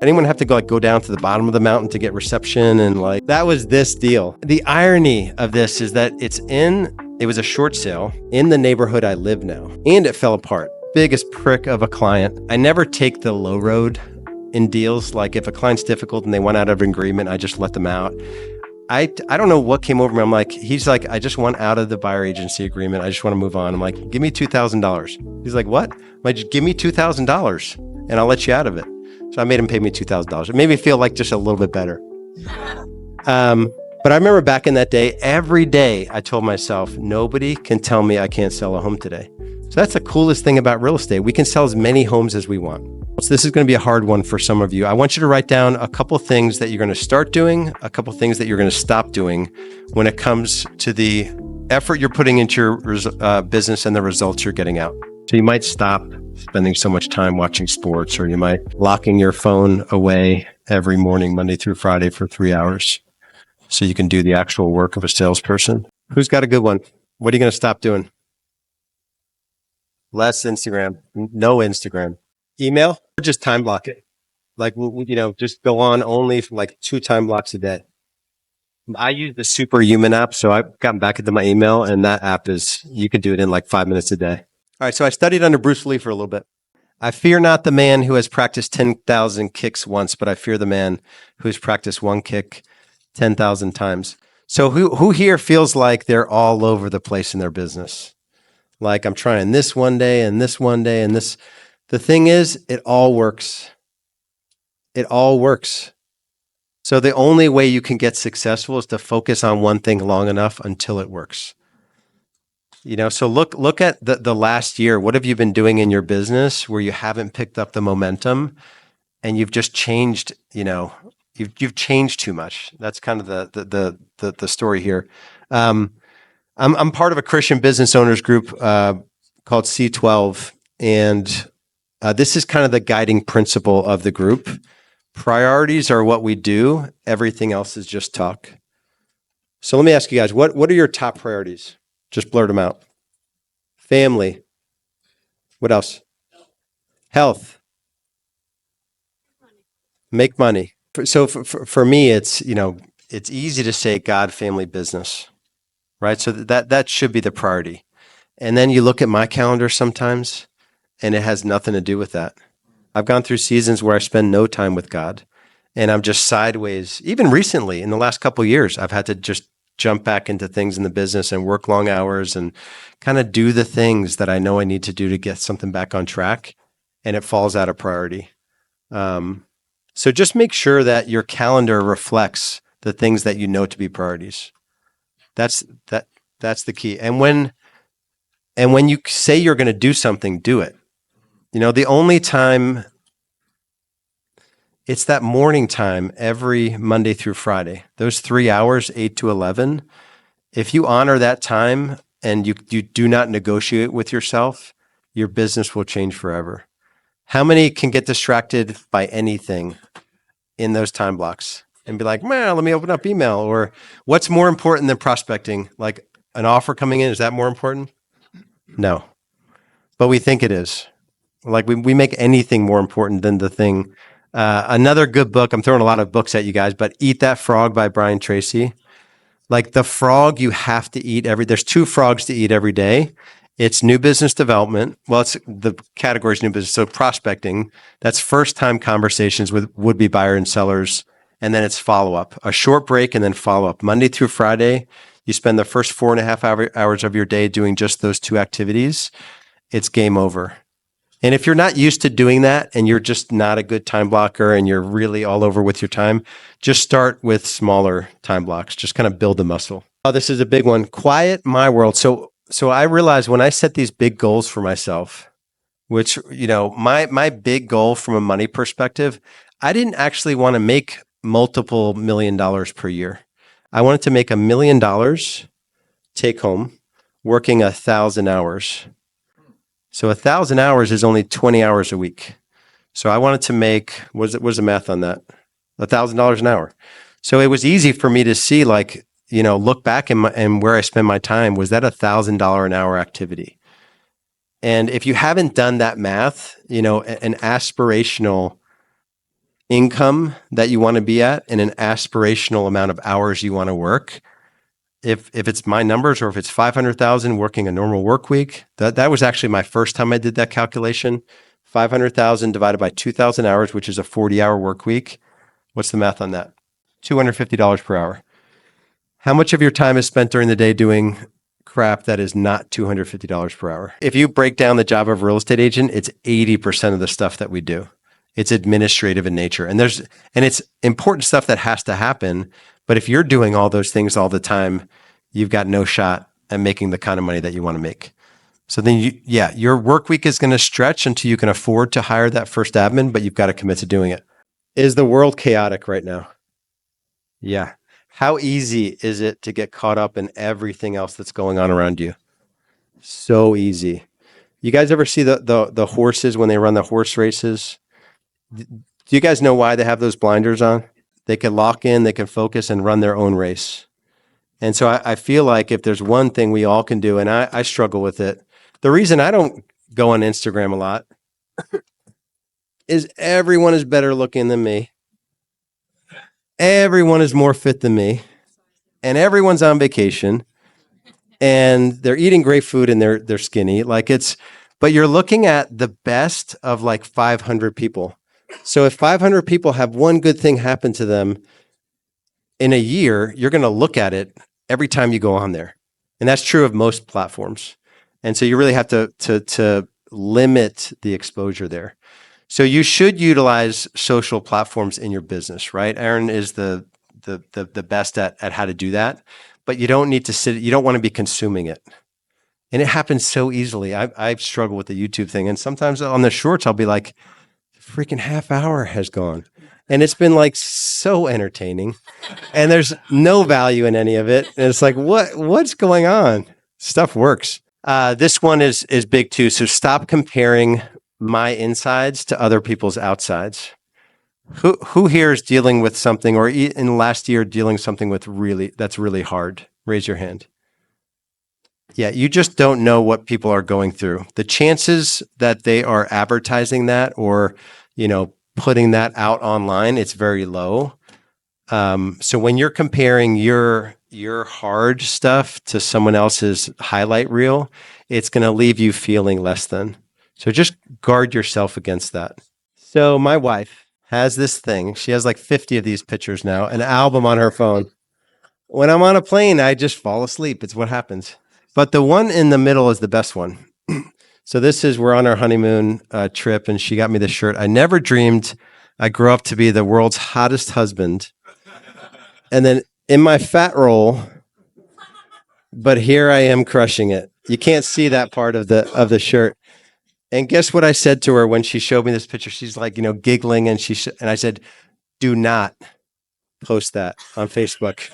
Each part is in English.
Anyone have to go down to the bottom of the mountain to get reception? And like, that was this deal. The irony of this is that it was a short sale in the neighborhood I live now, and it fell apart. Biggest prick of a client. I never take the low road in deals. Like if a client's difficult and they want out of an agreement, I just let them out. I don't know what came over me. I'm like, he's like, I just want out of the buyer agency agreement. I just want to move on. I'm like, give me $2,000. He's like, what? I'm like, just give me $2,000 and I'll let you out of it. So I made him pay me $2,000. It made me feel like just a little bit better. But I remember back in that day, every day I told myself, nobody can tell me I can't sell a home today. So that's the coolest thing about real estate. We can sell as many homes as we want. So this is going to be a hard one for some of you. I want you to write down a couple things that you're going to start doing, a couple things that you're going to stop doing when it comes to the effort you're putting into your business and the results you're getting out. So you might stop spending so much time watching sports, or you might locking your phone away every morning, Monday through Friday for 3 hours so you can do the actual work of a salesperson. Who's got a good one? What are you going to stop doing? Less Instagram, no Instagram. Email, or just time block it. Like, just go on only for like 2 time blocks a day. I use the Superhuman app, so I've gotten back into my email, and that app you can do it in like 5 minutes a day. All right, so I studied under Bruce Lee for a little bit. I fear not the man who has practiced 10,000 kicks once, but I fear the man who has practiced one kick 10,000 times. So who here feels like they're all over the place in their business? Like, I'm trying this one day and this one day and this. The thing is, it all works. It all works. So the only way you can get successful is to focus on one thing long enough until it works. So look at the last year. What have you been doing in your business where you haven't picked up the momentum and you've just changed, you've changed too much. That's kind of the story here. I'm part of a Christian business owners group called C12, and this is kind of the guiding principle of the group. Priorities are what we do. Everything else is just talk. So let me ask you guys, what are your top priorities? Just blurt them out. Family. What else? Health. Make money. So for me, it's easy to say God, family, business, right? So that should be the priority. And then you look at my calendar sometimes, and it has nothing to do with that. I've gone through seasons where I spend no time with God, and I'm just sideways. Even recently, in the last couple of years, I've had to just jump back into things in the business and work long hours and kind of do the things that I know I need to do to get something back on track, and it falls out of priority. So just make sure that your calendar reflects the things that you know to be priorities. That's the key. And when you say you're going to do something, do it. The only time, it's that morning time every Monday through Friday, those 3 hours, 8 to 11. If you honor that time and you do not negotiate with yourself, your business will change forever. How many can get distracted by anything in those time blocks and be like, man, let me open up email? Or what's more important than prospecting? Like an offer coming in, is that more important? No, but we think it is. Like we make anything more important than the thing. Another good book, I'm throwing a lot of books at you guys, but Eat That Frog by Brian Tracy. Like the frog you have to eat there's 2 frogs to eat every day. It's new business development. Well, it's the category is new business. So prospecting, that's first time conversations with would-be buyer and sellers. And then it's follow-up, a short break and then follow-up. Monday through Friday, you spend the first 4.5 hours of your day doing just those 2 activities. It's game over. And if you're not used to doing that and you're just not a good time blocker and you're really all over with your time, just start with smaller time blocks. Just kind of build the muscle. Oh, this is a big one. Quiet my world. So I realized when I set these big goals for myself, which, my big goal from a money perspective, I didn't actually want to make multiple $1 million per year. I wanted to make $1 million take home, working 1,000 hours. So 1,000 hours is only 20 hours a week. So I wanted to make, what's the math on that? $1,000 an hour. So it was easy for me to see, like, look back and where I spend my time. Was that $1,000 an hour activity? And if you haven't done that math, an aspirational income that you want to be at and an aspirational amount of hours you want to work, if it's my numbers or if it's 500,000 working a normal work week, that was actually my first time I did that calculation. 500,000 divided by 2,000 hours, which is a 40-hour work week. What's the math on that? $250 per hour. How much of your time is spent during the day doing crap that is not $250 per hour? If you break down the job of a real estate agent, it's 80% of the stuff that we do. It's administrative in nature. And it's important stuff that has to happen. But if you're doing all those things all the time, you've got no shot at making the kind of money that you want to make. So then your work week is going to stretch until you can afford to hire that first admin, but you've got to commit to doing it. Is the world chaotic right now? Yeah. How easy is it to get caught up in everything else that's going on around you? So easy. You guys ever see the horses when they run the horse races? Do you guys know why they have those blinders on? They can lock in, they can focus and run their own race. And so I feel like if there's one thing we all can do, and I struggle with it, the reason I don't go on Instagram a lot is everyone is better looking than me. Everyone is more fit than me. And everyone's on vacation. And they're eating great food and they're skinny. But you're looking at the best of like 500 people. So if 500 people have one good thing happen to them in a year, you're going to look at it every time you go on there. And that's true of most platforms. And so you really have to limit the exposure there. So you should utilize social platforms in your business, right? Aaron is the best at how to do that, but you don't need to you don't want to be consuming it. And it happens so easily. I struggle with the YouTube thing. And sometimes on the shorts, I'll be like, freaking half hour has gone. And it's been like so entertaining. And there's no value in any of it. And it's like, what's going on? Stuff works. This one is big too. So stop comparing my insides to other people's outsides. Who here is dealing with something or in the last year dealing something that's really hard? Raise your hand. Yeah, you just don't know what people are going through. The chances that they are advertising that or, putting that out online, it's very low. So when you're comparing your hard stuff to someone else's highlight reel, it's going to leave you feeling less than. So just guard yourself against that. So my wife has this thing. She has like 50 of these pictures now, an album on her phone. When I'm on a plane, I just fall asleep. It's what happens. But the one in the middle is the best one. So we're on our honeymoon trip and she got me this shirt. I never dreamed I grew up to be the world's hottest husband. And then in my fat roll, but here I am crushing it. You can't see that part of the shirt. And guess what I said to her when she showed me this picture? She's like, giggling and and I said, do not post that on Facebook.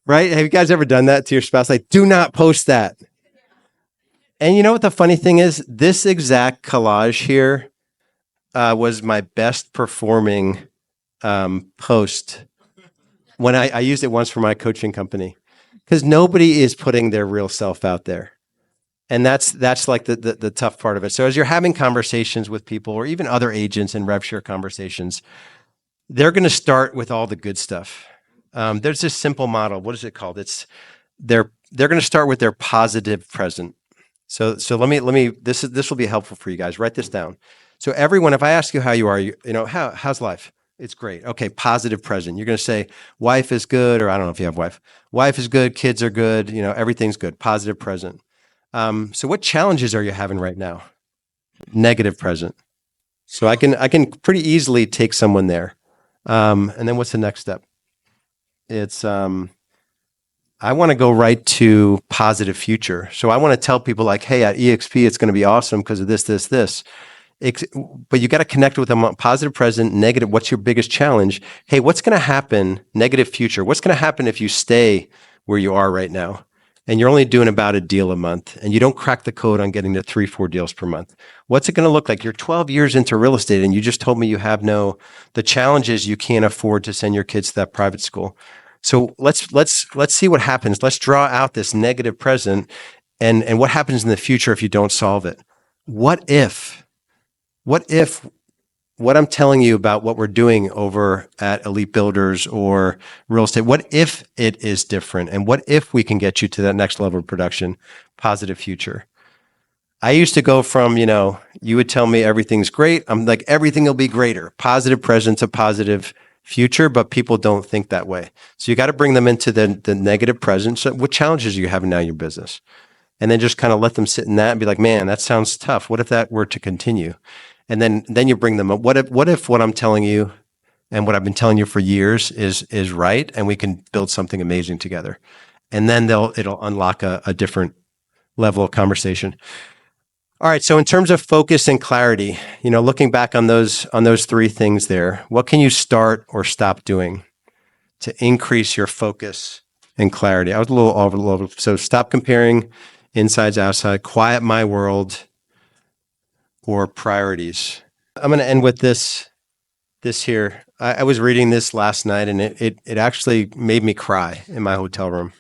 Right? Have you guys ever done that to your spouse? Like, do not post that. And you know what the funny thing is? This exact collage here was my best performing post when I used it once for my coaching company, because nobody is putting their real self out there. And that's like the tough part of it. So as you're having conversations with people or even other agents and rev share conversations, they're going to start with all the good stuff. There's this simple model. What is it called? They're going to start with their positive present. So let me this will be helpful for you guys. Write this down. So everyone, if I ask you how you are, how's life? It's great. Okay, positive present. You're going to say wife is good, or I don't know if you have wife. Wife is good, kids are good, everything's good. Positive present. So what challenges are you having right now? Negative present. So I can pretty easily take someone there. And then what's the next step? It's I want to go right to positive future. So I want to tell people like, hey, at EXP, it's going to be awesome because of this. But you got to connect with them on positive present, negative. What's your biggest challenge? Hey, what's going to happen? Negative future. What's going to happen if you stay where you are right now? And you're only doing about a deal a month and you don't crack the code on getting to 3-4 deals per month. What's it going to look like? You're 12 years into real estate and you just told me you have the challenges you can't afford to send your kids to that private school. So let's see what happens. Let's draw out this negative present and what happens in the future if you don't solve it. What if what I'm telling you about what we're doing over at Elite Builders or real estate, what if it is different? And what if we can get you to that next level of production, positive future? I used to go from, you would tell me everything's great. I'm like, everything will be greater, positive presence, a positive future, but people don't think that way. So you got to bring them into the negative presence. So what challenges are you having now in your business? And then just kind of let them sit in that and be like, man, that sounds tough. What if that were to continue? And then you bring them up. What if what I'm telling you and what I've been telling you for years is right, and we can build something amazing together? And then it'll unlock a different level of conversation. All right. So in terms of focus and clarity, looking back on those three things there, what can you start or stop doing to increase your focus and clarity? I was a little over. So stop comparing insides, outside, quiet my world, or priorities. I'm going to end with this here. I was reading this last night, and it actually made me cry in my hotel room.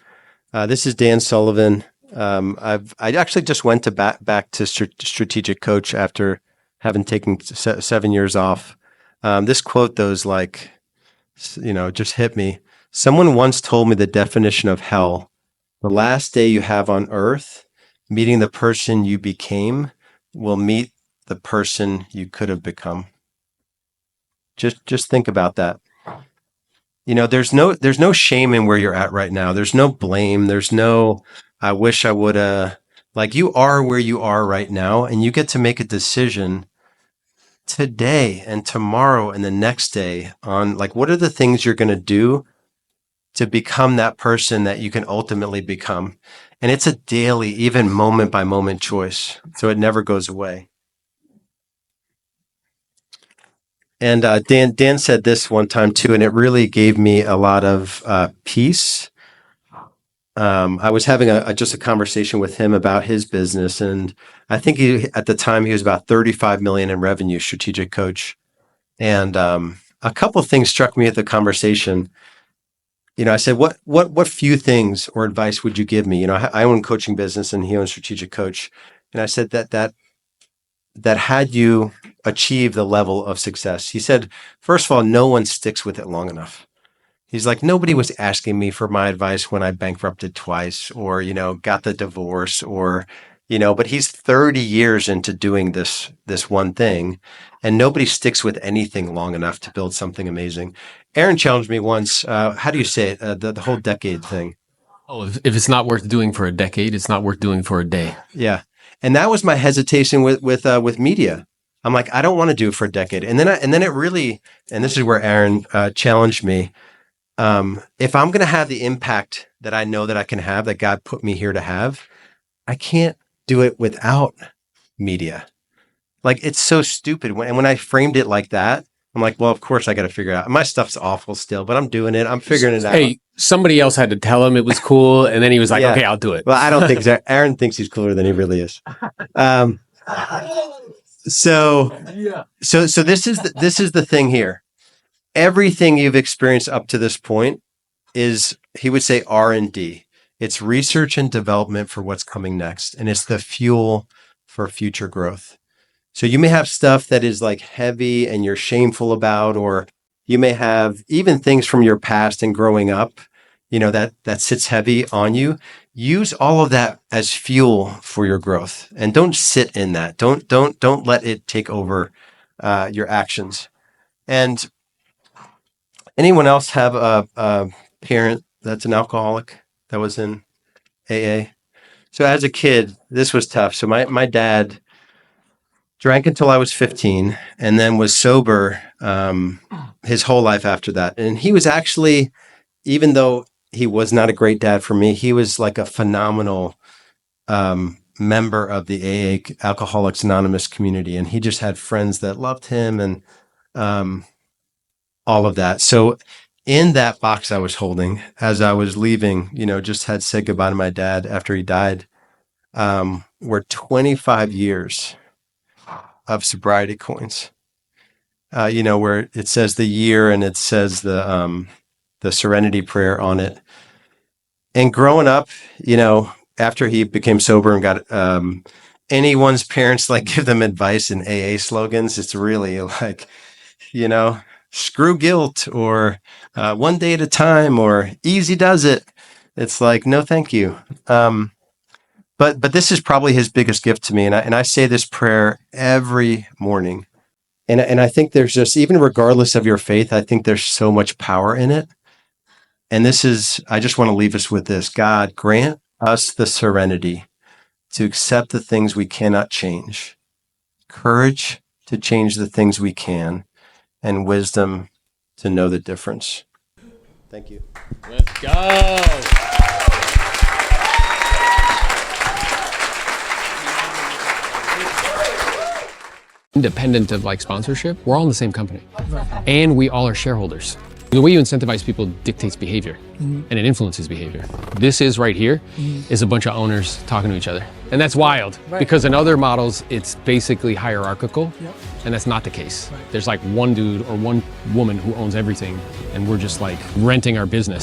This is Dan Sullivan. I actually just went to back to strategic coach after having taken 7 years off. This quote, though, is like, just hit me. Someone once told me the definition of hell: the last day you have on earth, meeting the person you became, will meet the person you could have become. Just think about that. There's no shame in where you're at right now. There's no blame. There's no, I wish I would have. Like, you are where you are right now, and you get to make a decision today and tomorrow and the next day on, like, what are the things you're going to do to become that person that you can ultimately become. And it's a daily, even moment by moment choice. So it never goes away. And Dan said this one time too, and it really gave me a lot of peace. I was having just a conversation with him about his business, and I think at the time he was about 35 million in revenue, strategic coach. And a couple of things struck me at the conversation. I said, what few things or advice would you give me? I own coaching business, and he owns strategic coach. And I said that had you achieved the level of success, he said, first of all, no one sticks with it long enough. He's like, nobody was asking me for my advice when I bankrupted twice or, got the divorce or, but he's 30 years into doing this one thing, and nobody sticks with anything long enough to build something amazing. Aaron challenged me once. How do you say it? The whole decade thing. Oh, if it's not worth doing for a decade, it's not worth doing for a day. Yeah. And that was my hesitation with media. I'm like, I don't want to do it for a decade. And then it really, and this is where Aaron challenged me. If I'm going to have the impact that I know that I can have, that God put me here to have, I can't do it without media. Like, it's so stupid. And when I framed it like that, I'm like, well, of course I got to figure it out. My stuff's awful still, but I'm doing it. I'm figuring it out. Hey, somebody else had to tell him it was cool, and then he was like, okay, I'll do it. Well, I don't think so. Aaron thinks he's cooler than he really is. So this is the thing here. Everything you've experienced up to this point is, he would say, R&D. It's research and development for what's coming next, and it's the fuel for future growth. So you may have stuff that is like heavy and you're shameful about, or you may have even things from your past and growing up, that sits heavy on you. Use all of that as fuel for your growth, and don't sit in that. Don't let it take over your actions. And anyone else have a parent that's an alcoholic that was in AA? So as a kid, this was tough. So my dad drank until I was 15 and then was sober his whole life after that. And he was actually, even though he was not a great dad for me, he was like a phenomenal member of the AA, Alcoholics Anonymous community. And he just had friends that loved him and all of that. So in that box I was holding as I was leaving, just had said goodbye to my dad after he died, were 25 years of sobriety coins, where it says the year and it says the serenity prayer on it. And growing up, after he became sober and got anyone's parents like give them advice in AA slogans, it's really like, you know, screw guilt, or one day at a time, or easy does it. It's like, no, thank you. But this is probably his biggest gift to me. And I say this prayer every morning. And I think there's just, even regardless of your faith, I think there's so much power in it. And I just want to leave us with this. God, grant us the serenity to accept the things we cannot change, courage to change the things we can, and wisdom to know the difference. Thank you. Let's go. Independent of like sponsorship, we're all in the same company. And we all are shareholders. The way you incentivize people dictates behavior, and it influences behavior. This is right here is a bunch of owners talking to each other. And that's wild, because in other models, it's basically hierarchical, and that's not the case. There's like one dude or one woman who owns everything, and we're just like renting our business.